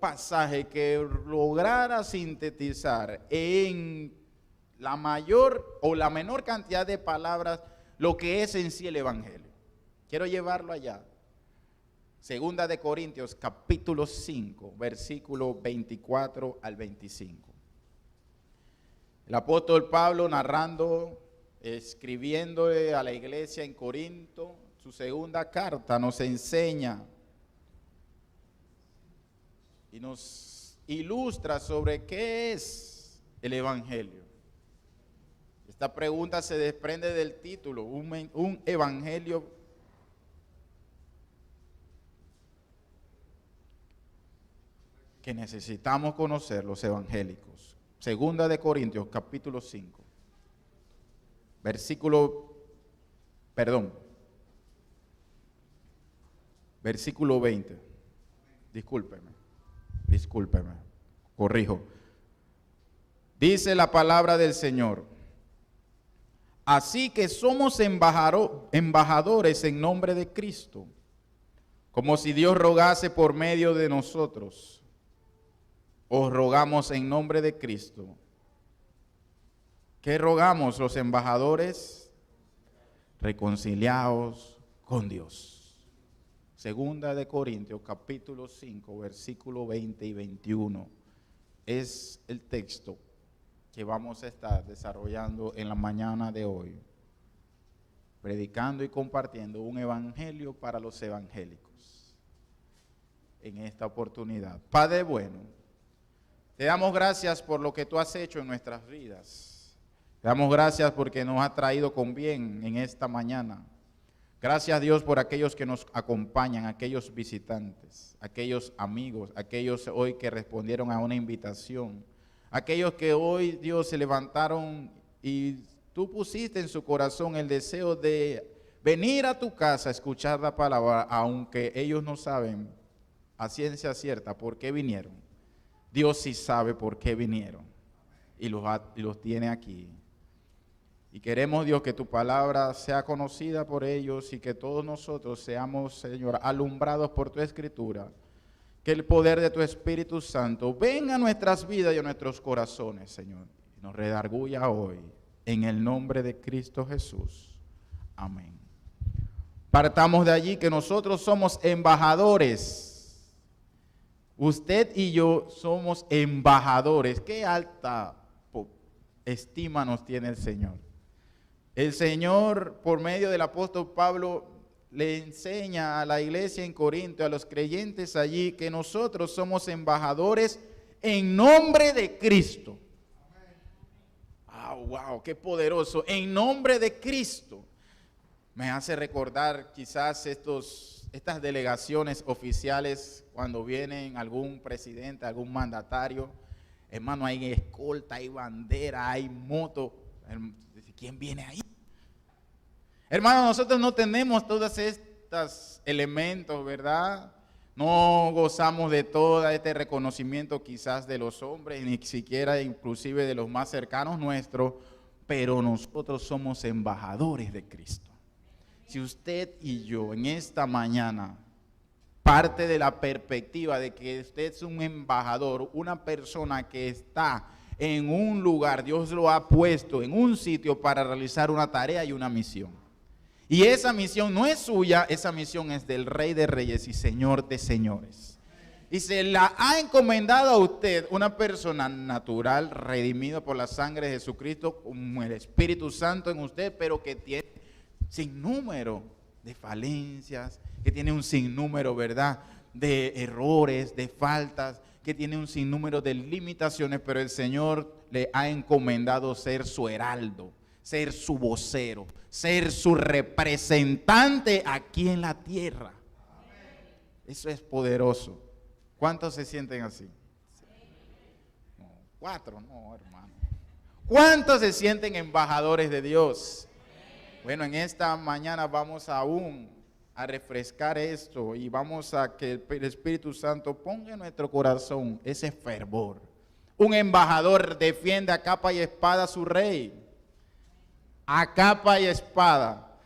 pasaje que lograra sintetizar en la mayor o la menor cantidad de palabras lo que es en sí el Evangelio. Quiero llevarlo allá. Segunda de Corintios, capítulo 5, versículo 24 al 25. El apóstol Pablo narrando, escribiéndole a la iglesia en Corinto, su segunda carta, nos enseña y nos ilustra sobre qué es el Evangelio. Esta pregunta se desprende del título, un evangelio que necesitamos conocer los evangélicos. Segunda de Corintios, capítulo 5, versículo 20. Discúlpeme, corrijo. Dice la palabra del Señor. Así que somos embajadores en nombre de Cristo, como si Dios rogase por medio de nosotros. Os rogamos en nombre de Cristo. ¿Qué rogamos los embajadores? Reconciliaos con Dios. Segunda de Corintios, capítulo 5, versículo 20 y 21. Es el texto que vamos a estar desarrollando en la mañana de hoy, predicando y compartiendo un evangelio para los evangélicos en esta oportunidad. Padre bueno, te damos gracias por lo que tú has hecho en nuestras vidas. Te damos gracias porque nos has traído con bien en esta mañana. Gracias Dios por aquellos que nos acompañan, aquellos visitantes, aquellos amigos, aquellos hoy que respondieron a una invitación. Aquellos que hoy, Dios, se levantaron y tú pusiste en su corazón el deseo de venir a tu casa a escuchar la palabra, aunque ellos no saben a ciencia cierta por qué vinieron. Dios sí sabe por qué vinieron y los tiene aquí. Y queremos, Dios, que tu palabra sea conocida por ellos y que todos nosotros seamos, Señor, alumbrados por tu escritura. Que el poder de tu Espíritu Santo venga a nuestras vidas y a nuestros corazones, Señor. Y nos redarguya hoy, en el nombre de Cristo Jesús. Amén. Partamos de allí que nosotros somos embajadores. Usted y yo somos embajadores. Qué alta estima nos tiene el Señor. El Señor, por medio del apóstol Pablo, le enseña a la iglesia en Corinto, a los creyentes allí, que nosotros somos embajadores en nombre de Cristo. Wow, qué poderoso, en nombre de Cristo. Me hace recordar quizás estas delegaciones oficiales cuando vienen algún presidente, algún mandatario. Hermano, hay escolta, hay bandera, hay moto. ¿Quién viene ahí? Hermano, nosotros no tenemos todos estos elementos, ¿verdad? No gozamos de todo este reconocimiento quizás de los hombres, ni siquiera inclusive de los más cercanos nuestros, pero nosotros somos embajadores de Cristo. Si usted y yo en esta mañana parte de la perspectiva de que usted es un embajador, una persona que está en un lugar, Dios lo ha puesto en un sitio para realizar una tarea y una misión. Y esa misión no es suya, esa misión es del Rey de Reyes y Señor de Señores. Y se la ha encomendado a usted, una persona natural, redimida por la sangre de Jesucristo, como el Espíritu Santo en usted, pero que tiene sinnúmero de falencias, que tiene un sinnúmero, ¿verdad?, de errores, de faltas, que tiene un sinnúmero de limitaciones, pero el Señor le ha encomendado ser su heraldo, ser su vocero, ser su representante aquí en la tierra. Eso es poderoso. ¿Cuántos se sienten así? No, 4, no, hermano. ¿Cuántos se sienten embajadores de Dios? Bueno, en esta mañana vamos aún a refrescar esto y vamos a que el Espíritu Santo ponga en nuestro corazón ese fervor. Un embajador defiende a capa y espada a su rey. A capa y espada.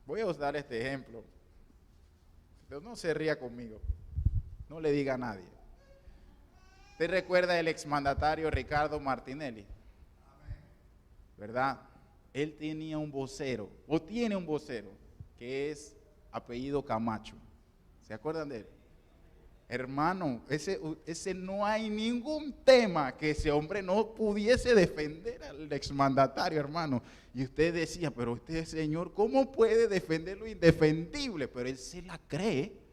Voy a usar este ejemplo. Pero no se ría conmigo. No le diga a nadie. ¿Usted recuerda el exmandatario Ricardo Martinelli? ¿Verdad? Él tenía un vocero, o tiene un vocero, que es apellido Camacho. ¿Se acuerdan de él? Hermano, ese no hay ningún tema que ese hombre no pudiese defender al exmandatario, hermano. Y usted decía, pero usted, señor, ¿cómo puede defender lo indefendible? Pero él se la cree.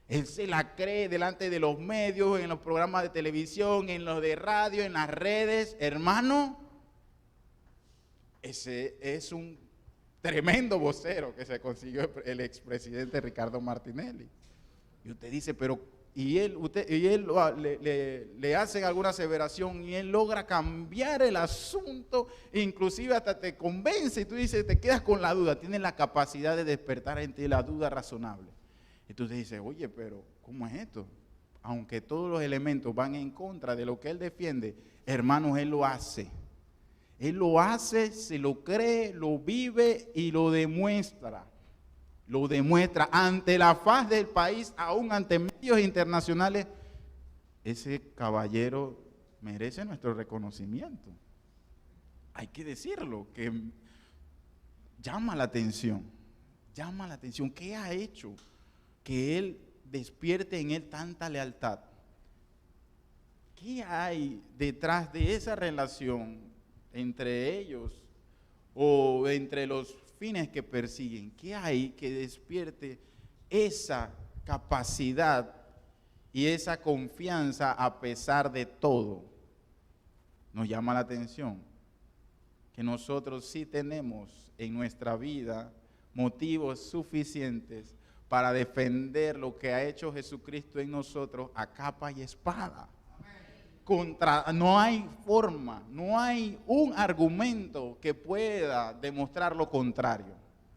Él se la cree delante de los medios, en los programas de televisión, en los de radio, en las redes. Hermano, ese es un tremendo vocero que se consiguió el expresidente Ricardo Martinelli. Y usted dice, pero le hacen alguna aseveración y él logra cambiar el asunto, inclusive hasta te convence y tú dices, te quedas con la duda, tiene la capacidad de despertar en ti la duda razonable. Y tú te dices, oye, pero ¿cómo es esto? Aunque todos los elementos van en contra de lo que él defiende, hermanos, él lo hace. Él lo hace, se lo cree, lo vive y lo demuestra. Lo demuestra ante la faz del país, aún ante medios internacionales. Ese caballero merece nuestro reconocimiento. Hay que decirlo, que llama la atención. Llama la atención. ¿Qué ha hecho que él despierte en él tanta lealtad? ¿Qué hay detrás de esa relación entre ellos o entre los fines que persiguen? ¿Qué hay que despierte esa capacidad y esa confianza a pesar de todo? Nos llama la atención que nosotros sí tenemos en nuestra vida motivos suficientes para defender lo que ha hecho Jesucristo en nosotros a capa y espada. No hay forma, no hay un argumento que pueda demostrar lo contrario,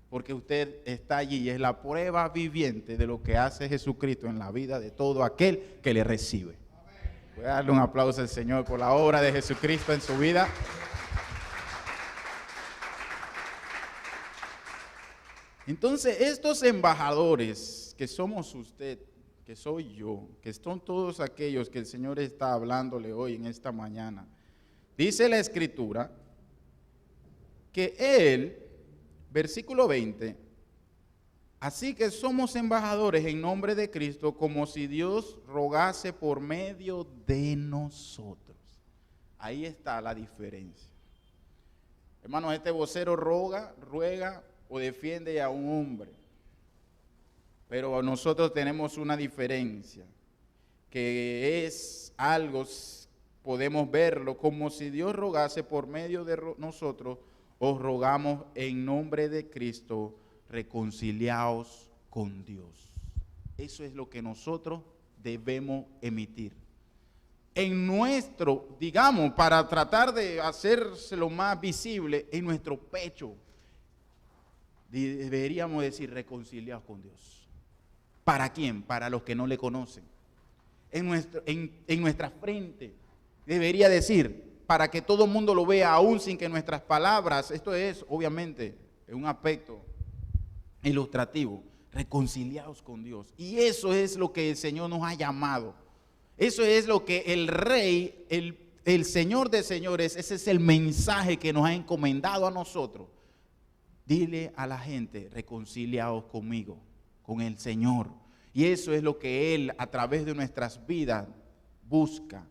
porque usted está allí y es la prueba viviente de lo que hace Jesucristo en la vida de todo aquel que le recibe. Voy a darle un aplauso al Señor por la obra de Jesucristo en su vida. Entonces, estos embajadores que somos usted, que soy yo, que son todos aquellos que el Señor está hablándole hoy en esta mañana, dice la Escritura que Él, versículo 20, así que somos embajadores en nombre de Cristo, como si Dios rogase por medio de nosotros. Ahí está la diferencia. Hermanos, este vocero ruega o defiende a un hombre. Pero nosotros tenemos una diferencia, que es algo, podemos verlo como si Dios rogase por medio de nosotros, os rogamos en nombre de Cristo, reconciliaos con Dios. Eso es lo que nosotros debemos emitir. En nuestro, digamos, para tratar de hacérselo más visible, en nuestro pecho, deberíamos decir reconciliaos con Dios. ¿Para quién? Para los que no le conocen. En nuestra frente debería decir, para que todo el mundo lo vea, aún sin que nuestras palabras, esto es obviamente un aspecto ilustrativo, reconciliados con Dios. Y eso es lo que el Señor nos ha llamado. Eso es lo que el Rey, el Señor de señores, ese es el mensaje que nos ha encomendado a nosotros. Dile a la gente, reconciliaos conmigo, con el Señor. Y eso es lo que Él a través de nuestras vidas busca.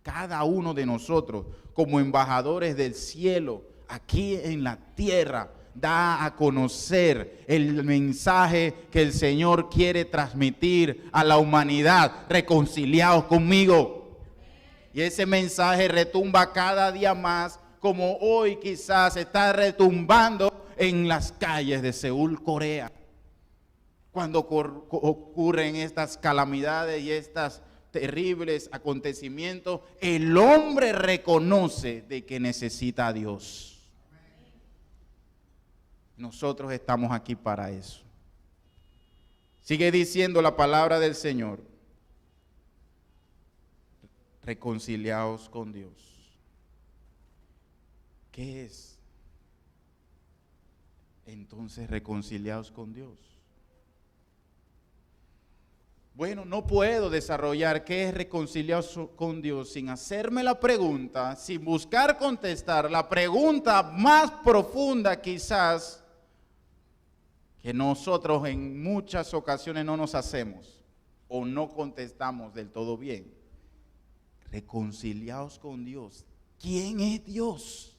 Cada uno de nosotros como embajadores del cielo aquí en la tierra da a conocer el mensaje que el Señor quiere transmitir a la humanidad. Reconciliaos conmigo. Y ese mensaje retumba cada día más, como hoy quizás está retumbando en las calles de Seúl, Corea. Cuando ocurren estas calamidades y estos terribles acontecimientos, el hombre reconoce de que necesita a Dios. Nosotros estamos aquí para eso. Sigue diciendo la palabra del Señor. Reconciliaos con Dios. ¿Qué es? Entonces reconciliaos con Dios. Bueno, no puedo desarrollar qué es reconciliarse con Dios sin hacerme la pregunta, sin buscar contestar la pregunta más profunda quizás que nosotros en muchas ocasiones no nos hacemos o no contestamos del todo bien. Reconciliaos con Dios. ¿Quién es Dios?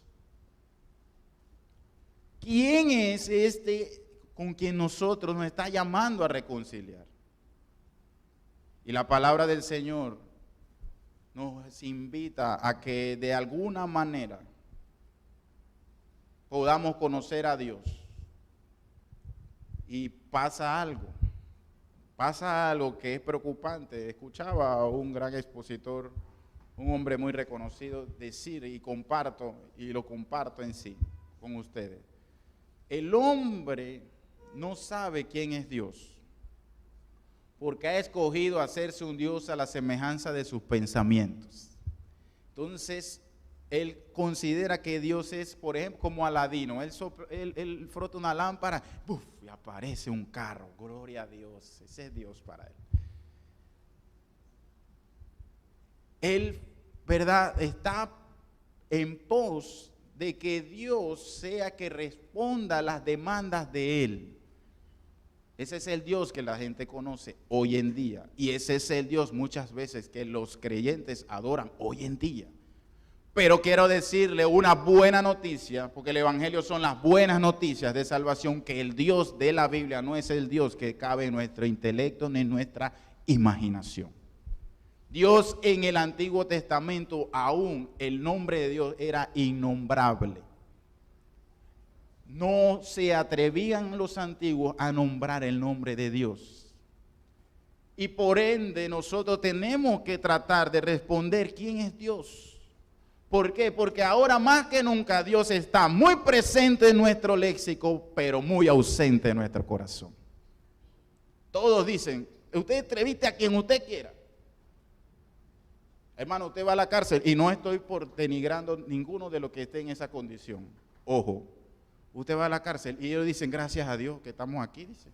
¿Quién es este con quien nosotros nos está llamando a reconciliar? Y la palabra del Señor nos invita a que de alguna manera podamos conocer a Dios. Y pasa algo que es preocupante. Escuchaba a un gran expositor, un hombre muy reconocido, decir, y lo comparto en sí con ustedes. El hombre no sabe quién es Dios, porque ha escogido hacerse un Dios a la semejanza de sus pensamientos. Entonces, él considera que Dios es, por ejemplo, como Aladino. Él frota una lámpara, ¡puf!, y aparece un carro. Gloria a Dios. Ese es Dios para él. Él, ¿verdad?, está en pos de que Dios sea que responda a las demandas de él. Ese es el Dios que la gente conoce hoy en día. Y ese es el Dios muchas veces que los creyentes adoran hoy en día. Pero quiero decirle una buena noticia, porque el evangelio son las buenas noticias de salvación, que el Dios de la Biblia no es el Dios que cabe en nuestro intelecto ni en nuestra imaginación. Dios en el Antiguo Testamento, aún el nombre de Dios era innombrable. No se atrevían los antiguos a nombrar el nombre de Dios. Y por ende nosotros tenemos que tratar de responder quién es Dios. ¿Por qué? Porque ahora más que nunca Dios está muy presente en nuestro léxico, pero muy ausente en nuestro corazón. Todos dicen, usted entreviste a quien usted quiera. Hermano, usted va a la cárcel, y no estoy por denigrando ninguno de los que esté en esa condición. Ojo, usted va a la cárcel y ellos dicen, gracias a Dios que estamos aquí, dice.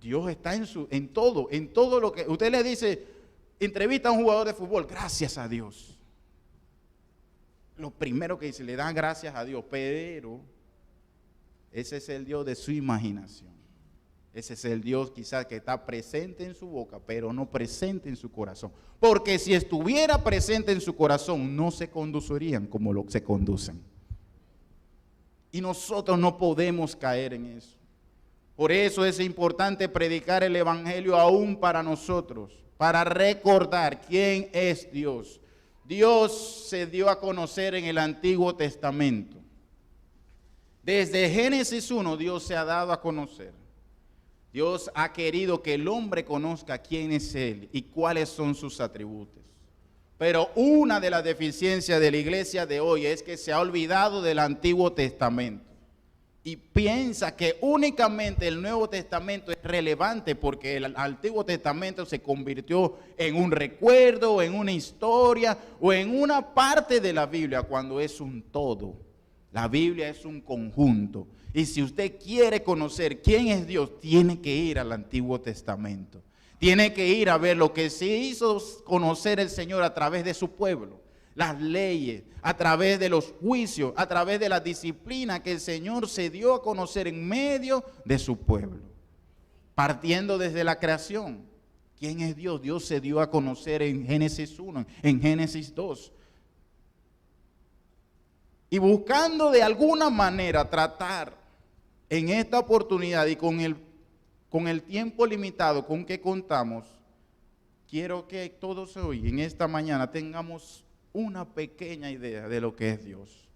Dios está en todo lo que usted le dice. Entrevista a un jugador de fútbol, gracias a Dios. Lo primero que dice, le dan gracias a Dios, pero ese es el Dios de su imaginación. Ese es el Dios quizás que está presente en su boca, pero no presente en su corazón. Porque si estuviera presente en su corazón, no se conducirían como se conducen. Y nosotros no podemos caer en eso. Por eso es importante predicar el evangelio aún para nosotros, para recordar quién es Dios. Dios se dio a conocer en el Antiguo Testamento. Desde Génesis 1 Dios se ha dado a conocer. Dios ha querido que el hombre conozca quién es Él y cuáles son sus atributos. Pero una de las deficiencias de la iglesia de hoy es que se ha olvidado del Antiguo Testamento y piensa que únicamente el Nuevo Testamento es relevante porque el Antiguo Testamento se convirtió en un recuerdo, en una historia o en una parte de la Biblia, cuando es un todo. La Biblia es un conjunto. Y si usted quiere conocer quién es Dios, tiene que ir al Antiguo Testamento. Tiene que ir a ver lo que se hizo conocer el Señor a través de su pueblo. Las leyes, a través de los juicios, a través de la disciplina que el Señor se dio a conocer en medio de su pueblo. Partiendo desde la creación. ¿Quién es Dios? Dios se dio a conocer en Génesis 1, en Génesis 2. Y buscando de alguna manera tratar en esta oportunidad y con el tiempo limitado con que contamos, quiero que todos hoy, en esta mañana, tengamos una pequeña idea de lo que es Dios,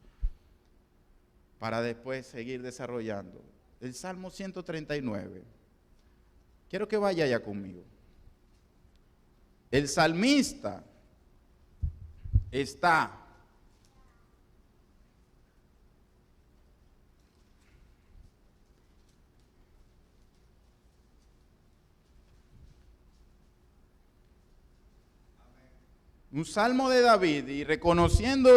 para después seguir desarrollando. El Salmo 139. Quiero que vaya allá conmigo. El salmista está un salmo de David, y reconociendo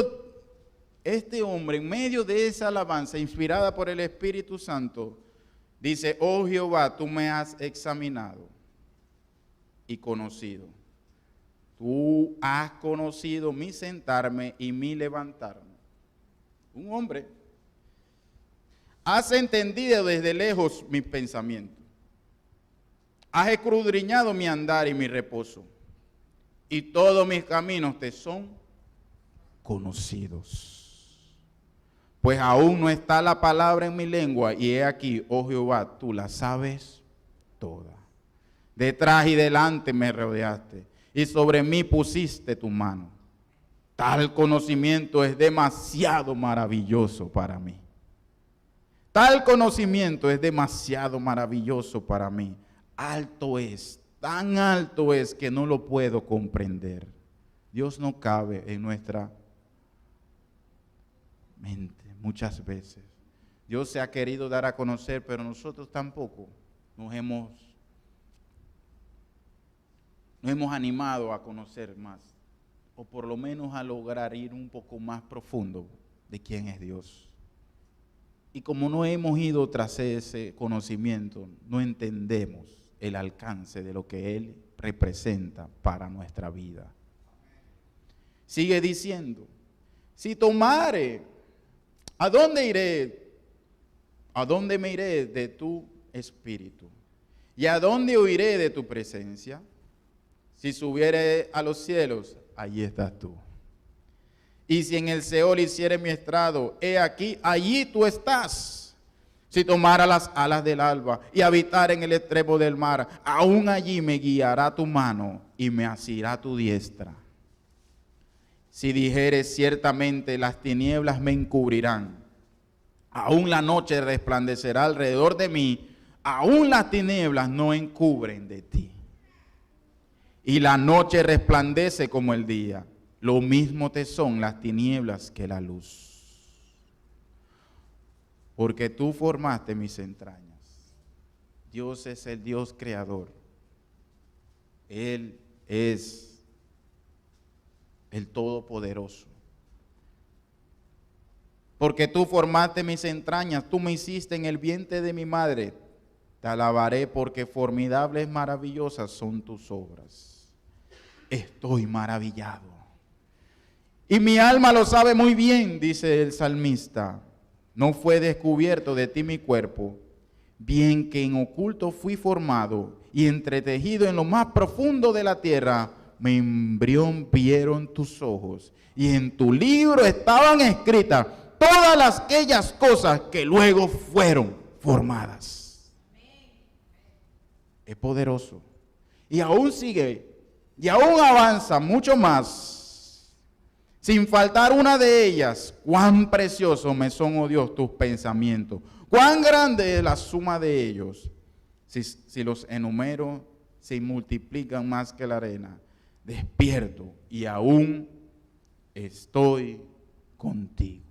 este hombre en medio de esa alabanza inspirada por el Espíritu Santo, Dice, oh Jehová, tú me has examinado y conocido. Tú has conocido mi sentarme y mi levantarme. Un hombre. Has entendido desde lejos mis pensamientos. Has escudriñado mi andar y mi reposo. Y todos mis caminos te son conocidos. Pues aún no está la palabra en mi lengua, y he aquí, oh Jehová, tú la sabes toda. Detrás y delante me rodeaste, y sobre mí pusiste tu mano. Tal conocimiento es demasiado maravilloso para mí. Tal conocimiento es demasiado maravilloso para mí. Alto es, tan alto es que no lo puedo comprender. Dios no cabe en nuestra mente muchas veces. Dios se ha querido dar a conocer, pero nosotros tampoco nos hemos animado a conocer más, o por lo menos a lograr ir un poco más profundo de quién es Dios. Y como no hemos ido tras ese conocimiento, no entendemos el alcance de lo que Él representa para nuestra vida. Sigue diciendo, si tomare, ¿a dónde iré? ¿A dónde me iré de tu espíritu? ¿Y a dónde huiré de tu presencia? Si subiere a los cielos, allí estás tú. Y si en el Seol hiciere mi estrado, he aquí, allí tú estás. Si tomara las alas del alba y habitar en el extremo del mar, aún allí me guiará tu mano y me asirá tu diestra. Si dijere ciertamente las tinieblas me encubrirán, aún la noche resplandecerá alrededor de mí, aún las tinieblas no encubren de ti. Y la noche resplandece como el día, lo mismo te son las tinieblas que la luz. Porque tú formaste mis entrañas. Dios es el Dios creador. Él es el Todopoderoso. Porque tú formaste mis entrañas, tú me hiciste en el vientre de mi madre. Te alabaré porque formidables, maravillosas son tus obras. Estoy maravillado. Y mi alma lo sabe muy bien, dice el salmista. No fue descubierto de ti mi cuerpo, bien que en oculto fui formado y entretejido en lo más profundo de la tierra, mi embrión vieron tus ojos, y en tu libro estaban escritas todas aquellas cosas que luego fueron formadas. Es poderoso. Y aún sigue, y aún avanza mucho más. Sin faltar una de ellas, cuán preciosos me son, oh Dios, tus pensamientos. Cuán grande es la suma de ellos. Si los enumero, se multiplican más que la arena. Despierto y aún estoy contigo.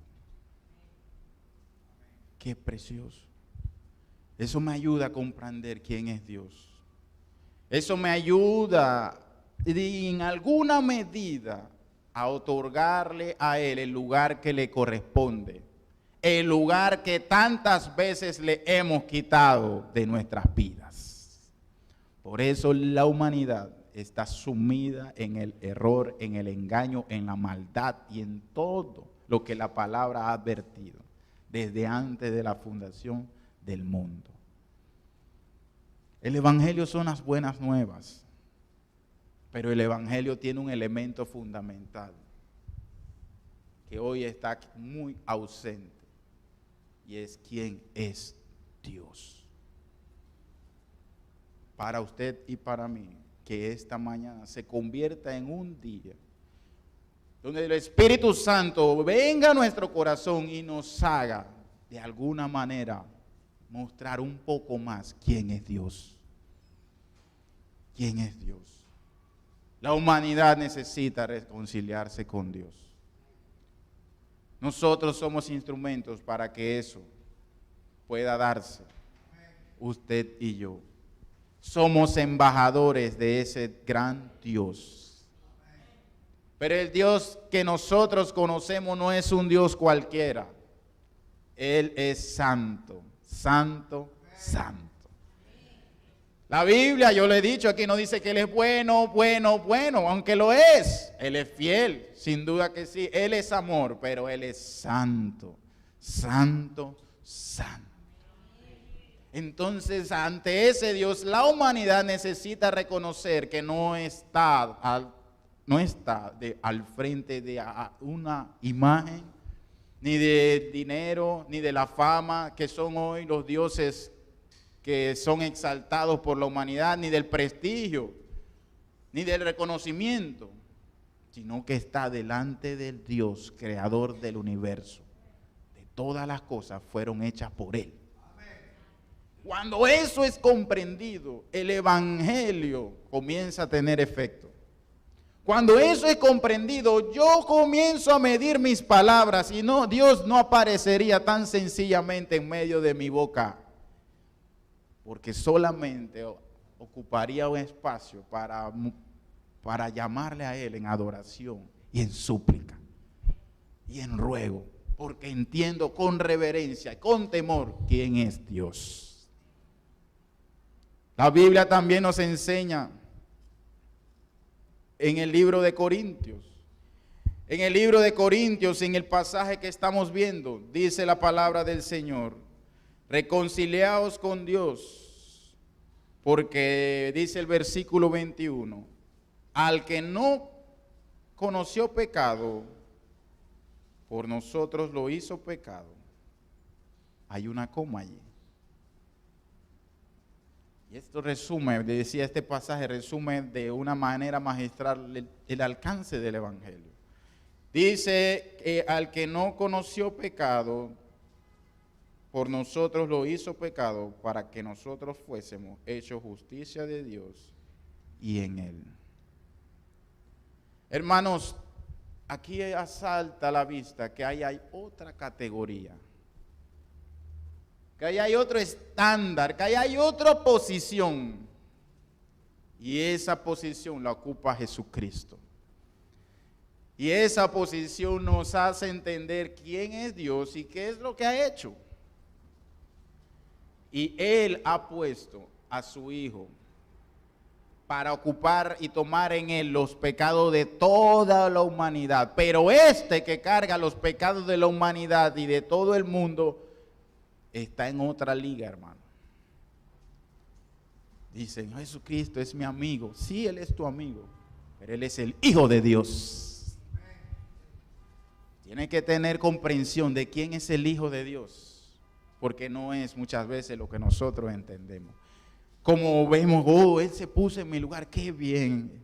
Qué precioso. Eso me ayuda a comprender quién es Dios. Eso me ayuda en alguna medida a otorgarle a Él el lugar que le corresponde, el lugar que tantas veces le hemos quitado de nuestras vidas. Por eso la humanidad está sumida en el error, en el engaño, en la maldad y en todo lo que la palabra ha advertido desde antes de la fundación del mundo. El evangelio son las buenas nuevas. Pero el evangelio tiene un elemento fundamental que hoy está muy ausente, y es quién es Dios. Para usted y para mí, que esta mañana se convierta en un día donde el Espíritu Santo venga a nuestro corazón y nos haga de alguna manera mostrar un poco más quién es Dios. ¿Quién es Dios? La humanidad necesita reconciliarse con Dios. Nosotros somos instrumentos para que eso pueda darse. Usted y yo somos embajadores de ese gran Dios. Pero el Dios que nosotros conocemos no es un Dios cualquiera. Él es santo, santo, santo. La Biblia, yo le he dicho aquí, no dice que Él es bueno, aunque lo es. Él es fiel, sin duda que sí. Él es amor, pero Él es santo, santo, santo. Entonces, ante ese Dios, la humanidad necesita reconocer que no está al frente de una imagen, ni de dinero, ni de la fama, que son hoy los dioses que son exaltados por la humanidad, ni del prestigio, ni del reconocimiento, sino que está delante del Dios, creador del universo. De todas las cosas fueron hechas por Él. Cuando eso es comprendido, el evangelio comienza a tener efecto. Cuando eso es comprendido, yo comienzo a medir mis palabras y no, Dios no aparecería tan sencillamente en medio de mi boca, porque solamente ocuparía un espacio para llamarle a Él en adoración y en súplica y en ruego, porque entiendo con reverencia y con temor quién es Dios. La Biblia también nos enseña en el libro de Corintios. En el libro de Corintios, en el pasaje que estamos viendo, dice la palabra del Señor: reconciliaos con Dios, porque dice el versículo 21, al que no conoció pecado, por nosotros lo hizo pecado. Hay una coma allí. Y esto resume, decía este pasaje, resume de una manera magistral el alcance del evangelio. Dice que al que no conoció pecado, por nosotros lo hizo pecado, para que nosotros fuésemos hechos justicia de Dios y en Él. Hermanos, aquí asalta a la vista que ahí hay otra categoría, que ahí hay otro estándar, que ahí hay otra posición, y esa posición la ocupa Jesucristo. Y esa posición nos hace entender quién es Dios y qué es lo que ha hecho. Y Él ha puesto a su Hijo para ocupar y tomar en Él los pecados de toda la humanidad. Pero este que carga los pecados de la humanidad y de todo el mundo está en otra liga, hermano. Dicen, Jesucristo es mi amigo. Sí, Él es tu amigo, pero Él es el Hijo de Dios. Tiene que tener comprensión de quién es el Hijo de Dios, porque no es muchas veces lo que nosotros entendemos. Como vemos, oh, Él se puso en mi lugar, qué bien,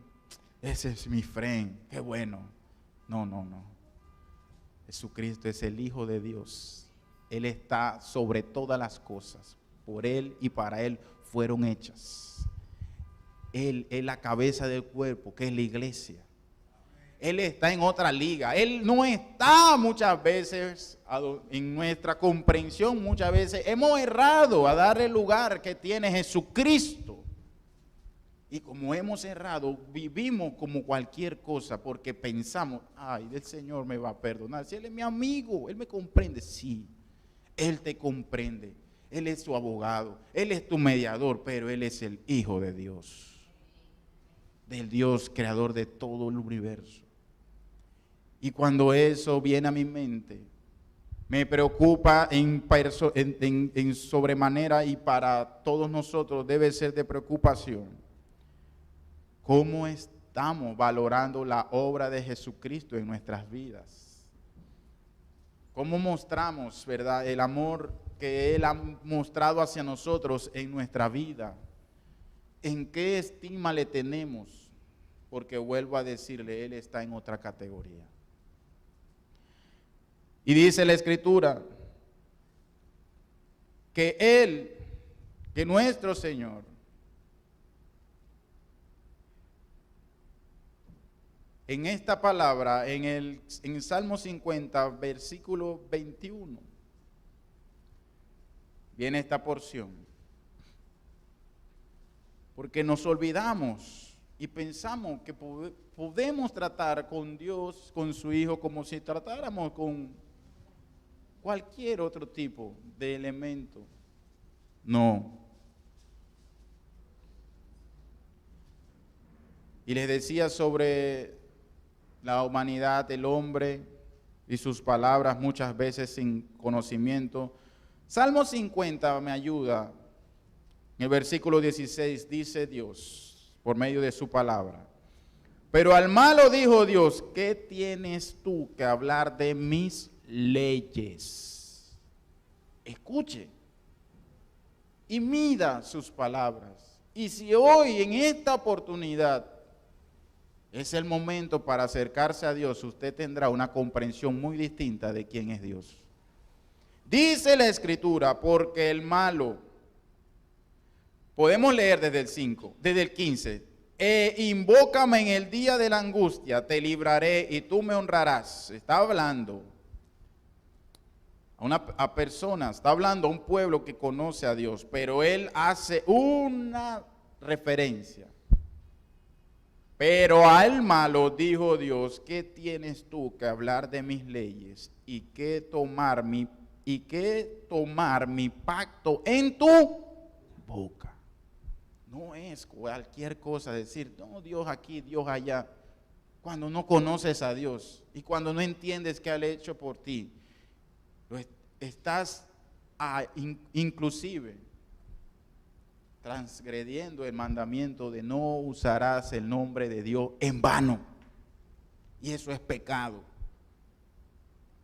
ese es mi friend, qué bueno. No. Jesucristo es el Hijo de Dios. Él está sobre todas las cosas. Por Él y para Él fueron hechas. Él es la cabeza del cuerpo, que es la iglesia. Él está en otra liga. Él no está muchas veces en nuestra comprensión. Muchas veces hemos errado a darle el lugar que tiene Jesucristo. Y como hemos errado, vivimos como cualquier cosa porque pensamos, ay, el Señor me va a perdonar. Si Él es mi amigo, Él me comprende. Sí, Él te comprende. Él es tu abogado, Él es tu mediador, pero Él es el Hijo de Dios. Del Dios creador de todo el universo. Y cuando eso viene a mi mente, me preocupa en sobremanera, y para todos nosotros debe ser de preocupación, ¿cómo estamos valorando la obra de Jesucristo en nuestras vidas? ¿Cómo mostramos, verdad, el amor que Él ha mostrado hacia nosotros en nuestra vida? ¿En qué estima le tenemos? Porque vuelvo a decirle, Él está en otra categoría. Y dice la Escritura que Él, que nuestro Señor, en esta palabra, en Salmo 50, versículo 21, viene esta porción. Porque nos olvidamos y pensamos que podemos tratar con Dios, con su Hijo, como si tratáramos con cualquier otro tipo de elemento. No. Y les decía sobre la humanidad, el hombre y sus palabras muchas veces sin conocimiento. Salmo 50 me ayuda. En el versículo 16 dice Dios, por medio de su palabra: pero al malo dijo Dios, ¿qué tienes tú que hablar de mis leyes? Escuche y mida sus palabras. Y si hoy en esta oportunidad es el momento para acercarse a Dios, usted tendrá una comprensión muy distinta de quién es Dios. Dice la Escritura, porque el malo, podemos leer desde el 5, desde el 15, invócame en el día de la angustia, te libraré y tú me honrarás. Está hablando a personas, está hablando a un pueblo que conoce a Dios, pero él hace una referencia. Pero al malo dijo Dios, ¿qué tienes tú que hablar de mis leyes y qué tomar mi pacto en tu boca? No es cualquier cosa decir, no, Dios aquí, Dios allá, cuando no conoces a Dios y cuando no entiendes qué ha hecho por ti. Estás inclusive transgrediendo el mandamiento de no usarás el nombre de Dios en vano. Y eso es pecado.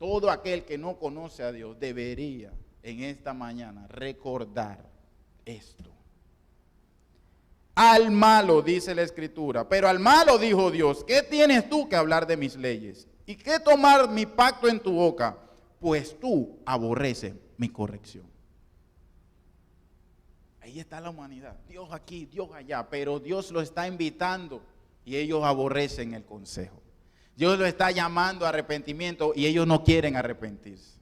Todo aquel que no conoce a Dios debería en esta mañana recordar esto. Al malo, dice la Escritura, pero al malo dijo Dios, ¿qué tienes tú que hablar de mis leyes? ¿Y qué tomar mi pacto en tu boca? Pues tú aborreces mi corrección. Ahí está la humanidad, Dios aquí, Dios allá, pero Dios lo está invitando y ellos aborrecen el consejo. Dios lo está llamando a arrepentimiento y ellos no quieren arrepentirse.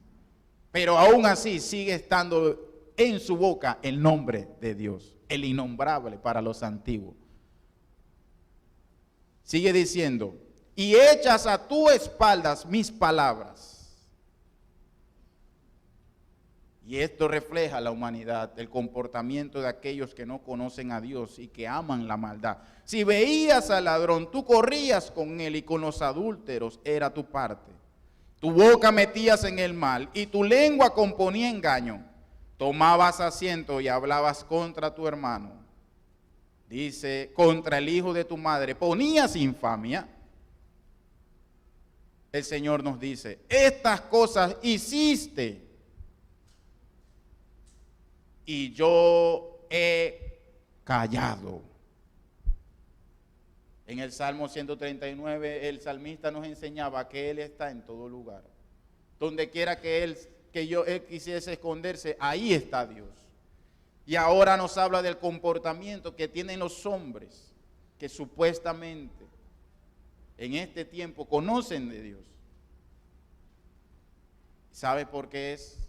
Pero aún así sigue estando en su boca el nombre de Dios, el innombrable para los antiguos. Sigue diciendo, y echas a tus espaldas mis palabras. Y esto refleja la humanidad, el comportamiento de aquellos que no conocen a Dios y que aman la maldad. Si veías al ladrón, tú corrías con él y con los adúlteros era tu parte. Tu boca metías en el mal y tu lengua componía engaño. Tomabas asiento y hablabas contra tu hermano. Dice, contra el hijo de tu madre, ponías infamia. El Señor nos dice, estas cosas hiciste y yo he callado. En el Salmo 139, el salmista nos enseñaba que Él está en todo lugar. Donde quiera que Él quisiese esconderse, ahí está Dios. Y ahora nos habla del comportamiento que tienen los hombres que supuestamente en este tiempo conocen de Dios. ¿Sabe por qué es?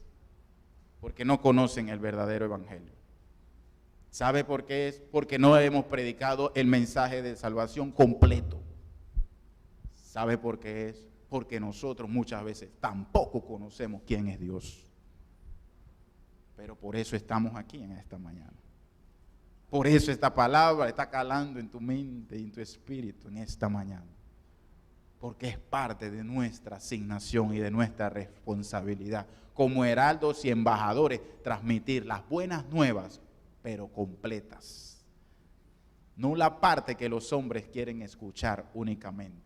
Porque no conocen el verdadero evangelio. ¿Sabe por qué es? Porque no hemos predicado el mensaje de salvación completo. ¿Sabe por qué es? Porque nosotros muchas veces tampoco conocemos quién es Dios. Pero por eso estamos aquí en esta mañana. Por eso esta palabra está calando en tu mente y en tu espíritu en esta mañana. Porque es parte de nuestra asignación y de nuestra responsabilidad como heraldos y embajadores, transmitir las buenas nuevas, pero completas. No la parte que los hombres quieren escuchar únicamente.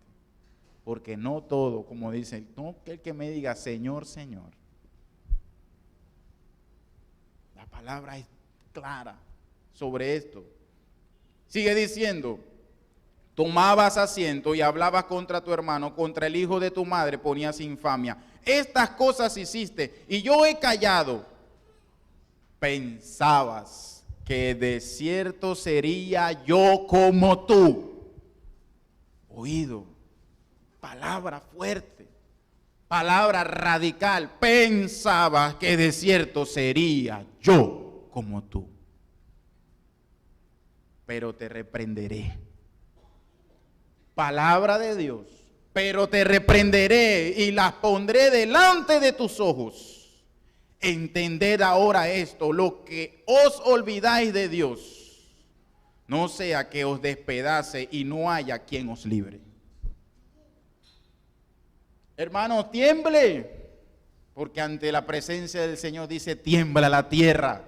Porque no todo, como dicen, no que el que me diga Señor, Señor. La palabra es clara sobre esto. Sigue diciendo, tomabas asiento y hablabas contra tu hermano, contra el hijo de tu madre ponías infamia. Estas cosas hiciste y yo he callado. Pensabas que de cierto sería yo como tú. Oído, palabra fuerte, palabra radical. Pensabas que de cierto sería yo como tú. Pero te reprenderé. Palabra de Dios. Pero te reprenderé y las pondré delante de tus ojos. Entended ahora esto, lo que os olvidáis de Dios, no sea que os despedace y no haya quien os libre. Hermano, tiemble, porque ante la presencia del Señor dice, tiembla la tierra.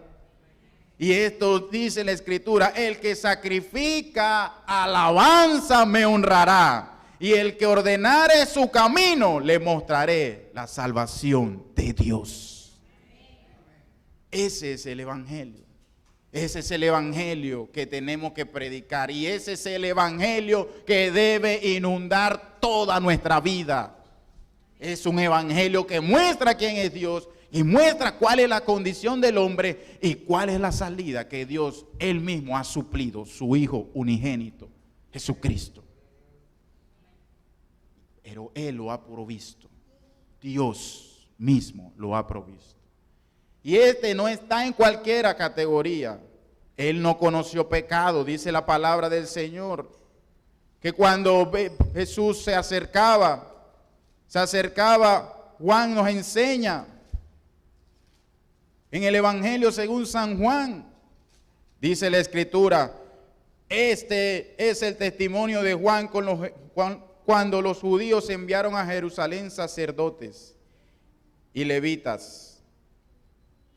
Y esto dice la Escritura, el que sacrifica alabanza me honrará, y el que ordenare su camino le mostraré la salvación de Dios. Ese es el evangelio. Ese es el evangelio que tenemos que predicar, y ese es el evangelio que debe inundar toda nuestra vida. Es un evangelio que muestra quién es Dios y muestra cuál es la condición del hombre y cuál es la salida que Dios Él mismo ha suplido, su Hijo unigénito, Jesucristo. Pero Él lo ha provisto. Dios mismo lo ha provisto. Y este no está en cualquiera categoría. Él no conoció pecado, dice la palabra del Señor. Que cuando Jesús se acercaba, Juan nos enseña en el Evangelio según San Juan. Dice la Escritura, este es el testimonio de Juan cuando los judíos enviaron a Jerusalén sacerdotes y levitas.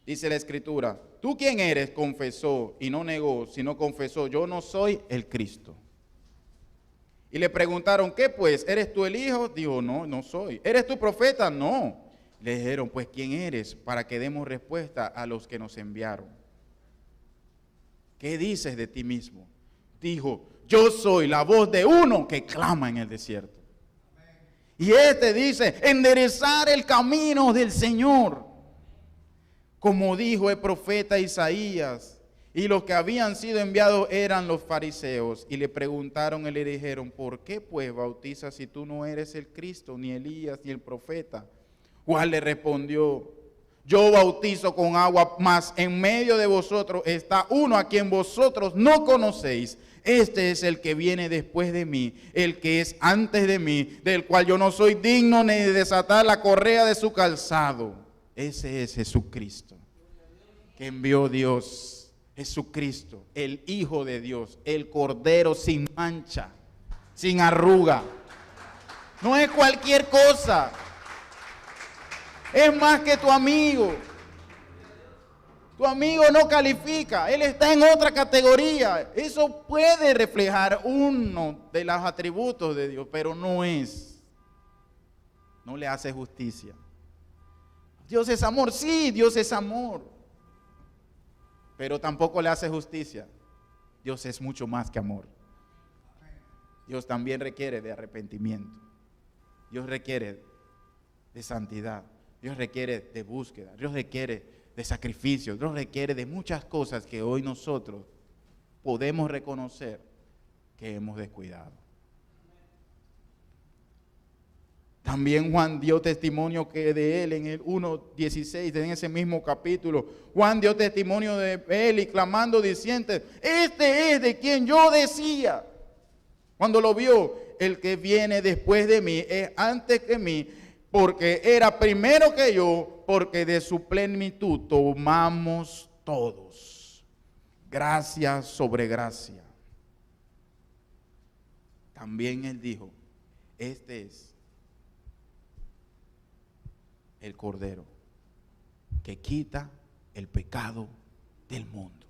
Dice la Escritura, ¿tú quién eres? Confesó y no negó, sino confesó, yo no soy el Cristo. Y le preguntaron, ¿qué pues? ¿Eres tú el Hijo? Dijo, no, no soy. ¿Eres tú profeta? No. Le dijeron, pues ¿quién eres? Para que demos respuesta a los que nos enviaron. ¿Qué dices de ti mismo? Dijo, yo soy la voz de uno que clama en el desierto. Y este dice, enderezar el camino del Señor. Como dijo el profeta Isaías, y los que habían sido enviados eran los fariseos, y le preguntaron y le dijeron, ¿por qué pues bautizas si tú no eres el Cristo, ni Elías, ni el profeta? Juan le respondió, yo bautizo con agua, mas en medio de vosotros está uno a quien vosotros no conocéis. Este es el que viene después de mí, el que es antes de mí, del cual yo no soy digno ni de desatar la correa de su calzado. Ese es Jesucristo, que envió Dios, Jesucristo, el Hijo de Dios, el Cordero sin mancha, sin arruga. No es cualquier cosa, es más que tu amigo. Tu amigo no califica, él está en otra categoría. Eso puede reflejar uno de los atributos de Dios, pero no es. No le hace justicia. Dios es amor, sí, Dios es amor, pero tampoco le hace justicia. Dios es mucho más que amor. Dios también requiere de arrepentimiento. Dios requiere de santidad. Dios requiere de búsqueda. Dios requiere de sacrificio. Dios requiere de muchas cosas que hoy nosotros podemos reconocer que hemos descuidado. También Juan dio testimonio que de él en el 1:16, en ese mismo capítulo. Juan dio testimonio de él y clamando diciendo, este es de quien yo decía. Cuando lo vio, el que viene después de mí es antes que mí, porque era primero que yo, porque de su plenitud tomamos todos. Gracia sobre gracia. También él dijo, este es el Cordero que quita el pecado del mundo.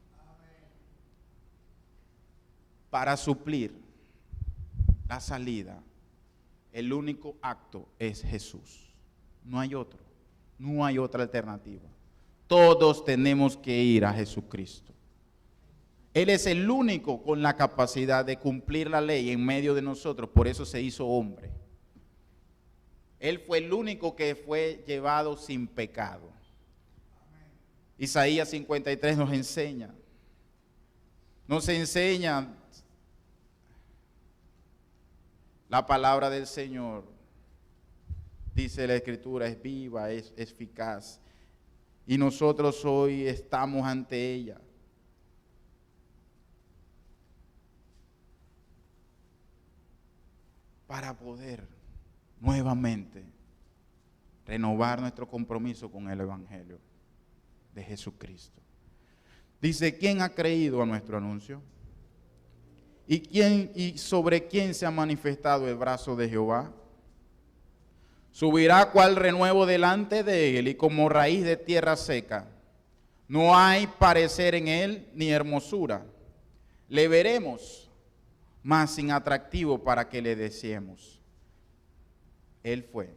Para suplir la salida, el único acto es Jesús. No hay otro, no hay otra alternativa. Todos tenemos que ir a Jesucristo. Él es el único con la capacidad de cumplir la ley en medio de nosotros, por eso se hizo hombre. Él fue el único que fue llevado sin pecado. Isaías 53 nos enseña la palabra del Señor. Dice la Escritura, es viva, es eficaz. Y nosotros hoy estamos ante ella. Para poder nuevamente renovar nuestro compromiso con el Evangelio. de Jesucristo. Dice, ¿quién ha creído a nuestro anuncio? ¿Y sobre quién se ha manifestado el brazo de Jehová? Subirá cual renuevo delante de él y como raíz de tierra seca. No hay parecer en él ni hermosura. Le veremos, mas sin atractivo para que le deseemos. Él fue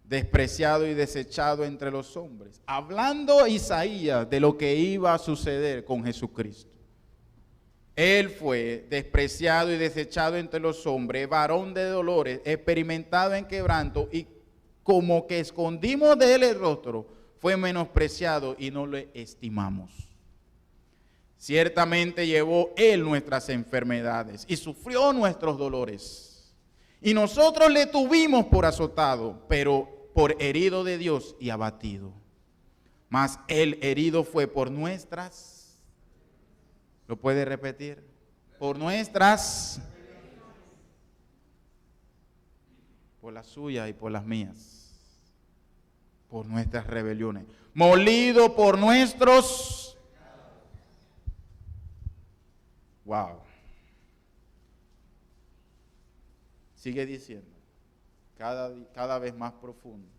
despreciado y desechado entre los hombres. Hablando Isaías de lo que iba a suceder con Jesucristo. Él fue despreciado y desechado entre los hombres, varón de dolores, experimentado en quebranto, y como que escondimos de él el rostro, fue menospreciado y no le estimamos. Ciertamente llevó él nuestras enfermedades y sufrió nuestros dolores. Y nosotros le tuvimos por azotado, pero por herido de Dios y abatido. Mas el herido fue por nuestras. ¿Lo puede repetir? Por nuestras, por las suyas y por las mías, por nuestras rebeliones, molido por nuestros. Wow. Sigue diciendo, cada vez más profundo.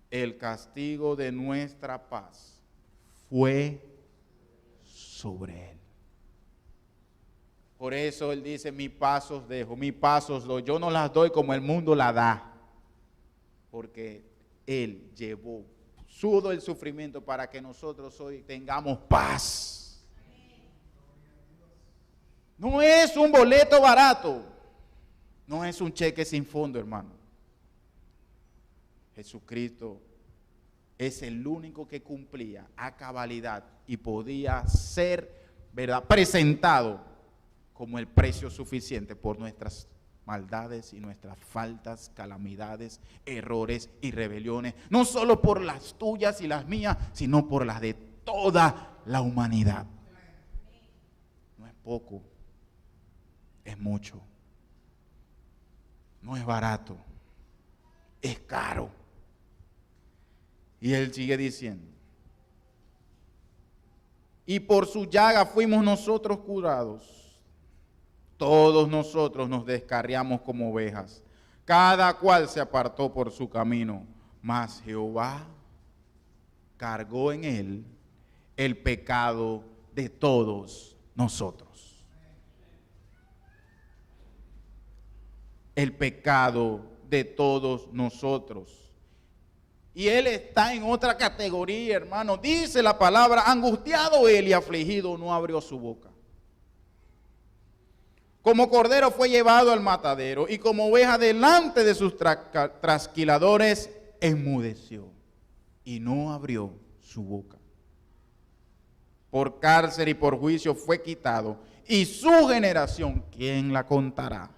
El castigo de nuestra paz fue sobre él. Por eso él dice, mi paz os dejo, mi paz os doy. Yo no las doy como el mundo la da. Porque él llevó todo el sufrimiento para que nosotros hoy tengamos paz. No es un boleto barato. No es un cheque sin fondo, hermano. Jesucristo es el único que cumplía a cabalidad y podía ser, ¿verdad?, presentado como el precio suficiente por nuestras maldades y nuestras faltas, calamidades, errores y rebeliones, no solo por las tuyas y las mías, sino por las de toda la humanidad. No es poco, es mucho. No es barato, es caro. Y él sigue diciendo, y por su llaga fuimos nosotros curados. Todos nosotros nos descarriamos como ovejas, cada cual se apartó por su camino, mas Jehová cargó en él el pecado de todos nosotros. El pecado de todos nosotros. Y él está en otra categoría, hermano. Dice la palabra, angustiado él y afligido no abrió su boca. Como cordero fue llevado al matadero y como oveja delante de sus trasquiladores enmudeció y no abrió su boca. Por cárcel y por juicio fue quitado y su generación, ¿quién la contará?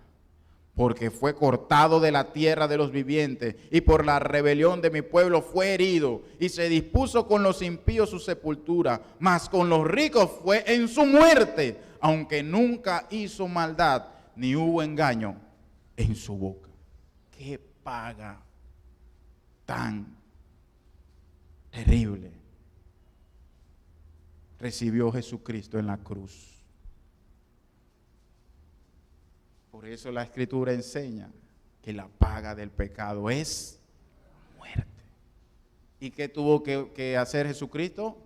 Porque fue cortado de la tierra de los vivientes y por la rebelión de mi pueblo fue herido y se dispuso con los impíos su sepultura, mas con los ricos fue en su muerte, aunque nunca hizo maldad ni hubo engaño en su boca. ¿Qué paga tan terrible recibió Jesucristo en la cruz? Por eso la Escritura enseña que la paga del pecado es muerte. ¿Y qué tuvo que hacer Jesucristo?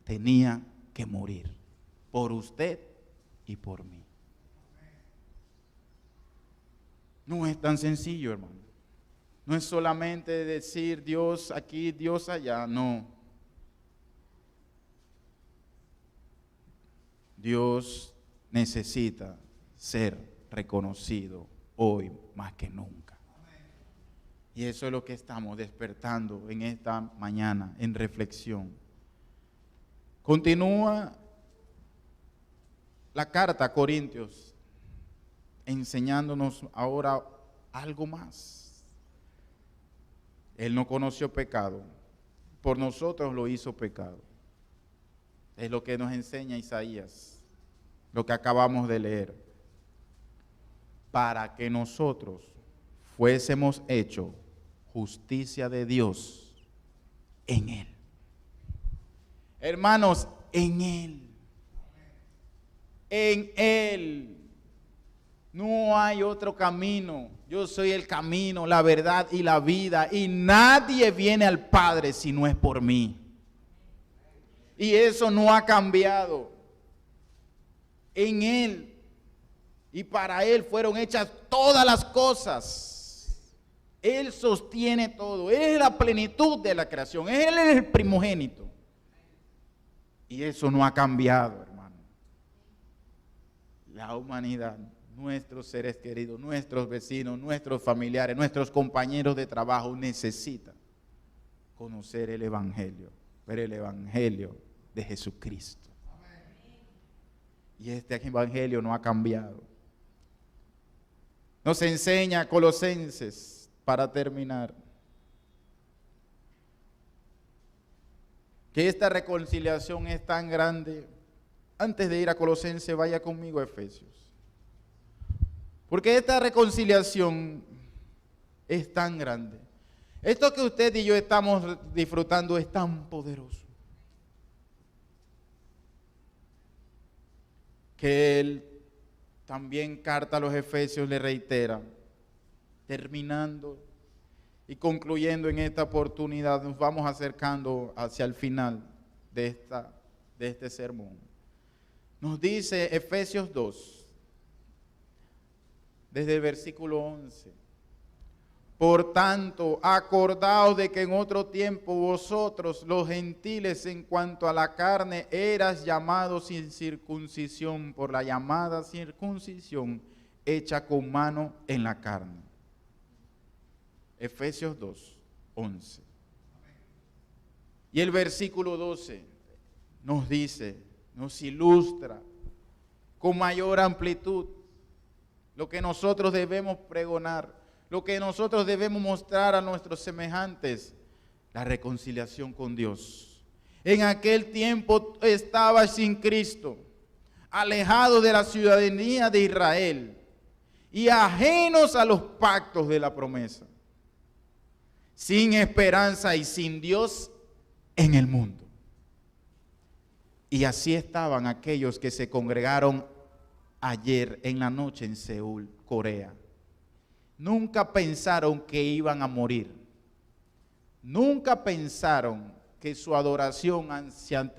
Tenía que morir por usted y por mí. No es tan sencillo, hermano. No es solamente decir Dios aquí, Dios allá, no. Dios necesita ser reconocido hoy más que nunca. Y eso es lo que estamos despertando en esta mañana, en reflexión. Continúa la carta a Corintios, enseñándonos ahora algo más. Él no conoció pecado, por nosotros lo hizo pecado. Es lo que nos enseña Isaías, lo que acabamos de leer. Para que nosotros fuésemos hechos justicia de Dios en Él. Hermanos, en Él. En Él. No hay otro camino. Yo soy el camino, la verdad y la vida. Y nadie viene al Padre si no es por mí. Y eso no ha cambiado. En Él y para Él fueron hechas todas las cosas. Él sostiene todo. Él es la plenitud de la creación. Él es el primogénito. Y eso no ha cambiado, hermano. La humanidad, nuestros seres queridos, nuestros vecinos, nuestros familiares, nuestros compañeros de trabajo necesitan conocer el Evangelio, ver el Evangelio de Jesucristo. Y este Evangelio no ha cambiado. Nos enseña Colosenses, para terminar, que esta reconciliación es tan grande. Antes de ir a Colosenses, vaya conmigo a Efesios. Porque esta reconciliación es tan grande. Esto que usted y yo estamos disfrutando es tan poderoso, que él también, carta a los Efesios, le reitera, terminando y concluyendo en esta oportunidad. Nos vamos acercando hacia el final de este sermón. Nos dice Efesios 2, desde el versículo 11. Por tanto, acordaos de que en otro tiempo vosotros, los gentiles, en cuanto a la carne, eras llamados sin circuncisión por la llamada circuncisión hecha con mano en la carne. Efesios 2, 11. Y el versículo 12 nos dice, nos ilustra con mayor amplitud lo que nosotros debemos pregonar, lo que nosotros debemos mostrar a nuestros semejantes, la reconciliación con Dios. En aquel tiempo estaba sin Cristo, alejado de la ciudadanía de Israel y ajenos a los pactos de la promesa, sin esperanza y sin Dios en el mundo. Y así estaban aquellos que se congregaron ayer en la noche en Seúl, Corea. Nunca pensaron que iban a morir. Nunca pensaron que su adoración hacia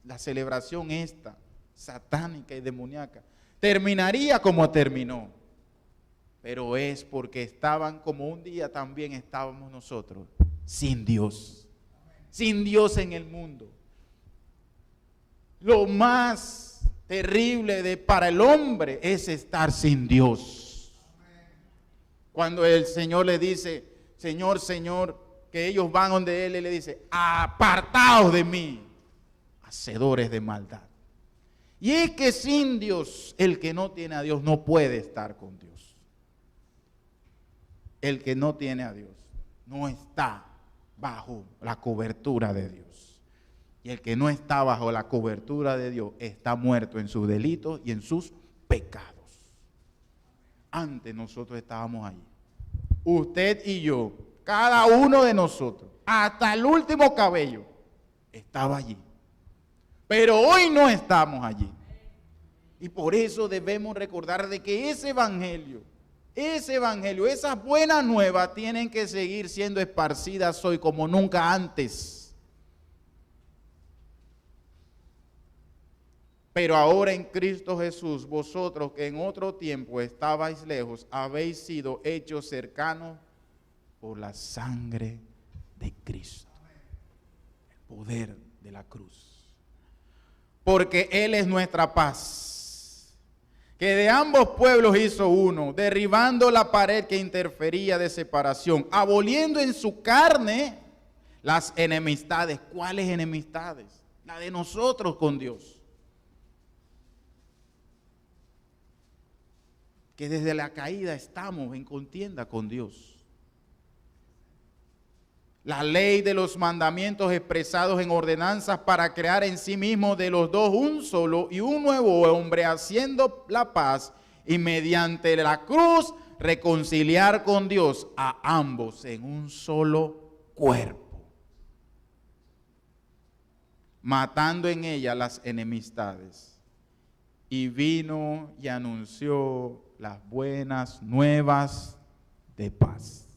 la celebración esta, satánica y demoníaca, terminaría como terminó. Pero es porque estaban como un día también estábamos nosotros, sin Dios. Sin Dios en el mundo. Lo más terrible para el hombre es estar sin Dios. Cuando el Señor le dice, Señor, Señor, que ellos van donde Él y le dice, apartaos de mí, hacedores de maldad. Y es que sin Dios, el que no tiene a Dios no puede estar con Dios. El que no tiene a Dios no está bajo la cobertura de Dios. Y el que no está bajo la cobertura de Dios está muerto en sus delitos y en sus pecados. Antes nosotros estábamos allí. Usted y yo, cada uno de nosotros, hasta el último cabello, estaba allí. Pero hoy no estamos allí. Y por eso debemos recordar de que ese evangelio, esas buenas nuevas tienen que seguir siendo esparcidas hoy como nunca antes. Pero ahora en Cristo Jesús, vosotros que en otro tiempo estabais lejos, habéis sido hechos cercanos por la sangre de Cristo. El poder de la cruz. Porque Él es nuestra paz, que de ambos pueblos hizo uno, derribando la pared que interfería de separación, aboliendo en su carne las enemistades. ¿Cuáles enemistades? La de nosotros con Dios. Que desde la caída estamos en contienda con Dios. La ley de los mandamientos expresados en ordenanzas para crear en sí mismo de los dos un solo y un nuevo hombre, haciendo la paz y mediante la cruz reconciliar con Dios a ambos en un solo cuerpo. matando en ella las enemistades. Y vino y anunció las buenas nuevas de paz.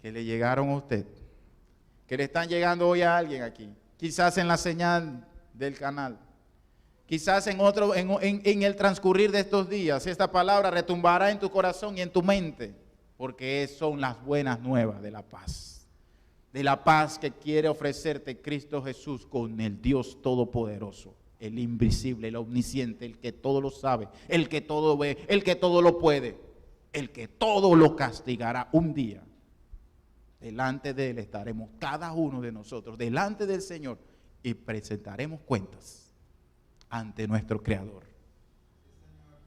Que le llegaron a usted, que le están llegando hoy a alguien aquí, quizás en la señal del canal, quizás en el transcurrir de estos días, esta palabra retumbará en tu corazón y en tu mente, porque son las buenas nuevas de la paz que quiere ofrecerte Cristo Jesús con el Dios Todopoderoso, el invisible, el omnisciente, el que todo lo sabe, el que todo ve, el que todo lo puede, el que todo lo castigará un día. Delante de Él estaremos cada uno de nosotros, delante del Señor, y presentaremos cuentas ante nuestro Creador.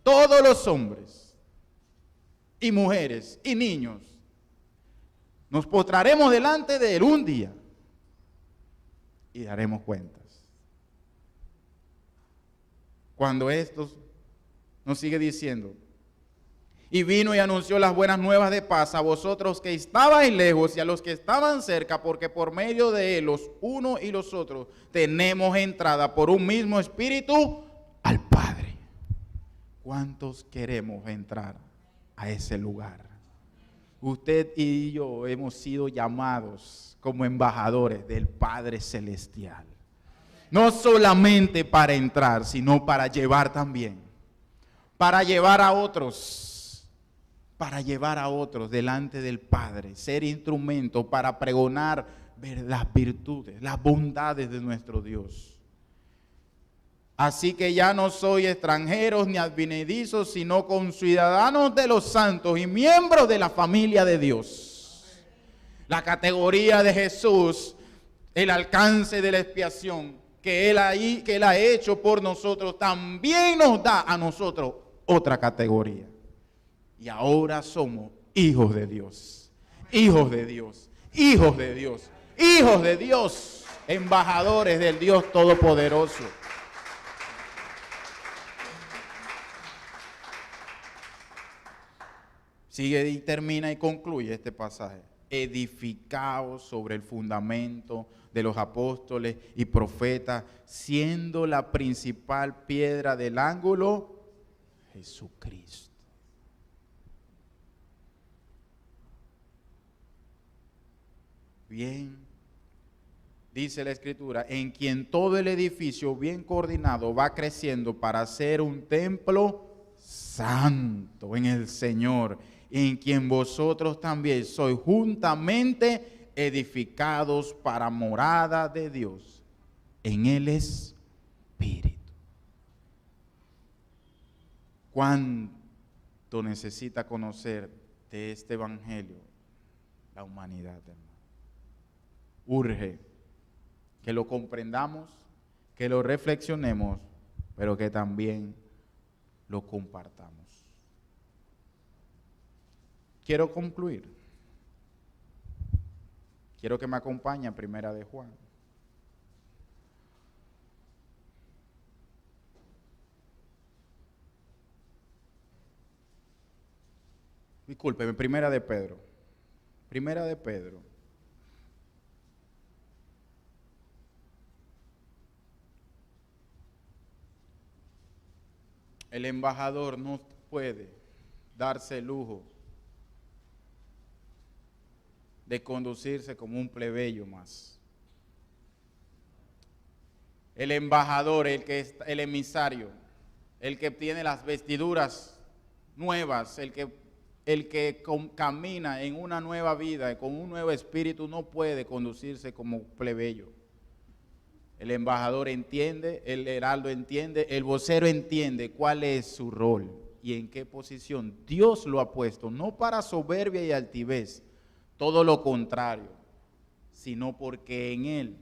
Todos los hombres y mujeres y niños nos postraremos delante de Él un día y daremos cuentas. Cuando esto nos sigue diciendo, y vino y anunció las buenas nuevas de paz a vosotros que estabais lejos y a los que estaban cerca, porque por medio de Él, los unos y los otros, tenemos entrada por un mismo espíritu al Padre. ¿Cuántos queremos entrar a ese lugar? Usted y yo hemos sido llamados como embajadores del Padre Celestial. No solamente para entrar, sino para llevar también. Para llevar a otros delante del Padre, ser instrumento para pregonar las virtudes, las bondades de nuestro Dios. Así que ya no soy extranjeros ni advenedizos, sino conciudadanos de los santos y miembros de la familia de Dios. La categoría de Jesús, el alcance de la expiación que Él ha hecho por nosotros, también nos da a nosotros otra categoría. Y ahora somos hijos de Dios, hijos de Dios, hijos de Dios, hijos de Dios, embajadores del Dios Todopoderoso. Sigue y termina y concluye este pasaje. Edificados sobre el fundamento de los apóstoles y profetas, siendo la principal piedra del ángulo Jesucristo. Bien, dice la Escritura, en quien todo el edificio bien coordinado va creciendo para ser un templo santo en el Señor, en quien vosotros también sois juntamente edificados para morada de Dios en el Espíritu. ¿Cuánto necesita conocer de este evangelio la humanidad, hermano? Urge que lo comprendamos, que lo reflexionemos, pero que también lo compartamos. Quiero concluir. Quiero que me acompañe a Primera de Juan. Discúlpeme, Primera de Pedro. Primera de Pedro. El embajador no puede darse el lujo de conducirse como un plebeyo más. El embajador, el emisario, el que tiene las vestiduras nuevas, el que camina en una nueva vida, con un nuevo espíritu, no puede conducirse como plebeyo. El embajador entiende, el heraldo entiende, el vocero entiende cuál es su rol y en qué posición Dios lo ha puesto, no para soberbia y altivez, todo lo contrario, sino porque en Él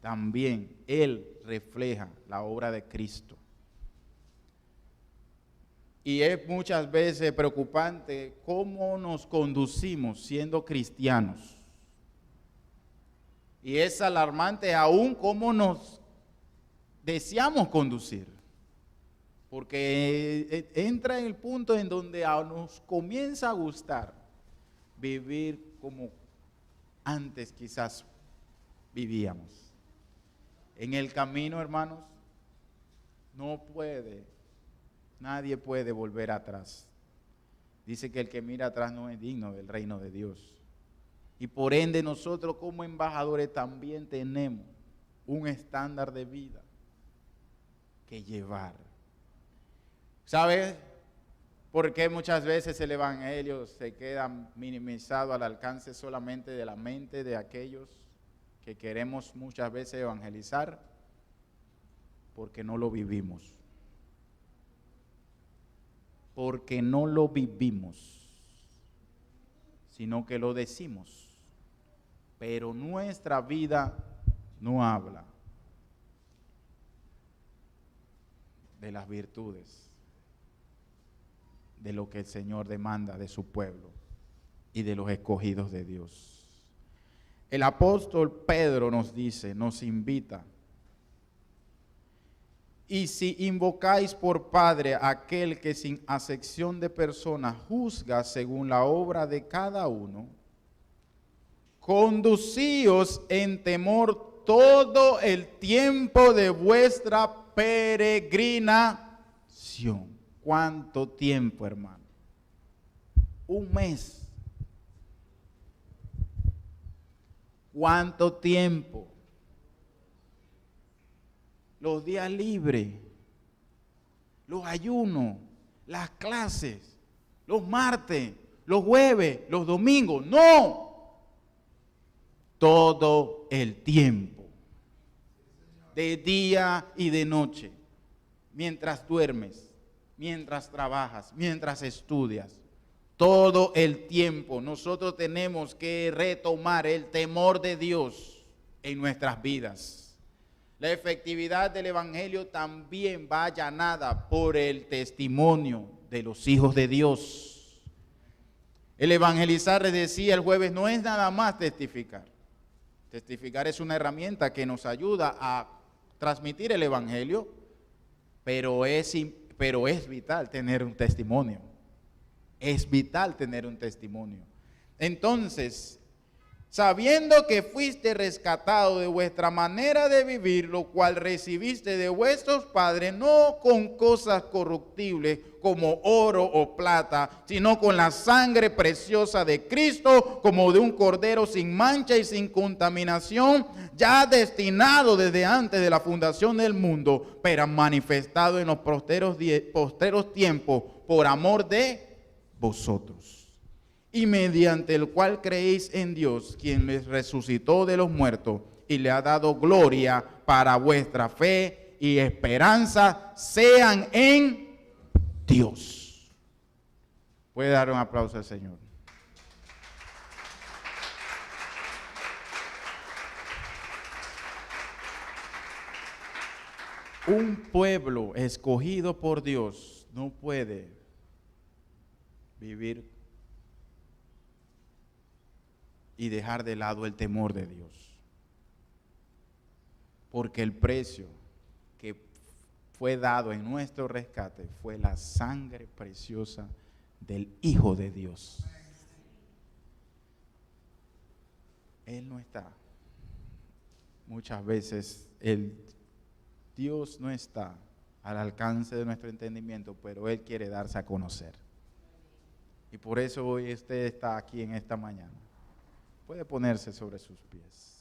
también Él refleja la obra de Cristo. Y es muchas veces preocupante cómo nos conducimos siendo cristianos. Y es alarmante aún cómo nos deseamos conducir. Porque entra en el punto en donde nos comienza a gustar vivir como antes quizás vivíamos. En el camino, hermanos, nadie puede volver atrás. Dice que el que mira atrás no es digno del reino de Dios. Y por ende nosotros como embajadores también tenemos un estándar de vida que llevar. ¿Sabes por qué muchas veces el evangelio se queda minimizado al alcance solamente de la mente de aquellos que queremos muchas veces evangelizar? Porque no lo vivimos. Porque no lo vivimos, sino que lo decimos, pero nuestra vida no habla de las virtudes, de lo que el Señor demanda de su pueblo y de los escogidos de Dios. El apóstol Pedro nos dice, nos invita: y si invocáis por Padre a aquel que sin acepción de personas juzga según la obra de cada uno, conducíos en temor todo el tiempo de vuestra peregrinación. ¿Cuánto tiempo, hermano? Un mes. ¿Cuánto tiempo? Los días libres, los ayunos, las clases, los martes, los jueves, los domingos. No, todo el tiempo, de día y de noche, mientras duermes, mientras trabajas, mientras estudias. Todo el tiempo nosotros tenemos que retomar el temor de Dios en nuestras vidas. La efectividad del evangelio también va allanada por el testimonio de los hijos de Dios. El evangelizar, les decía el jueves, no es nada más testificar. Testificar es una herramienta que nos ayuda a transmitir el evangelio, pero es vital tener un testimonio. Es vital tener un testimonio. Entonces, sabiendo que fuiste rescatado de vuestra manera de vivir, lo cual recibiste de vuestros padres, no con cosas corruptibles como oro o plata, sino con la sangre preciosa de Cristo, como de un cordero sin mancha y sin contaminación, ya destinado desde antes de la fundación del mundo, pero manifestado en los posteros tiempos por amor de vosotros, y mediante el cual creéis en Dios, quien les resucitó de los muertos y le ha dado gloria, para vuestra fe y esperanza sean en Dios. Puede dar un aplauso al Señor. Un pueblo escogido por Dios no puede vivir y dejar de lado el temor de Dios, porque el precio que fue dado en nuestro rescate fue la sangre preciosa del Hijo de Dios. Él no está. Muchas veces Dios no está al alcance de nuestro entendimiento, pero Él quiere darse a conocer. Y por eso hoy usted está aquí en esta mañana. Puede ponerse sobre sus pies.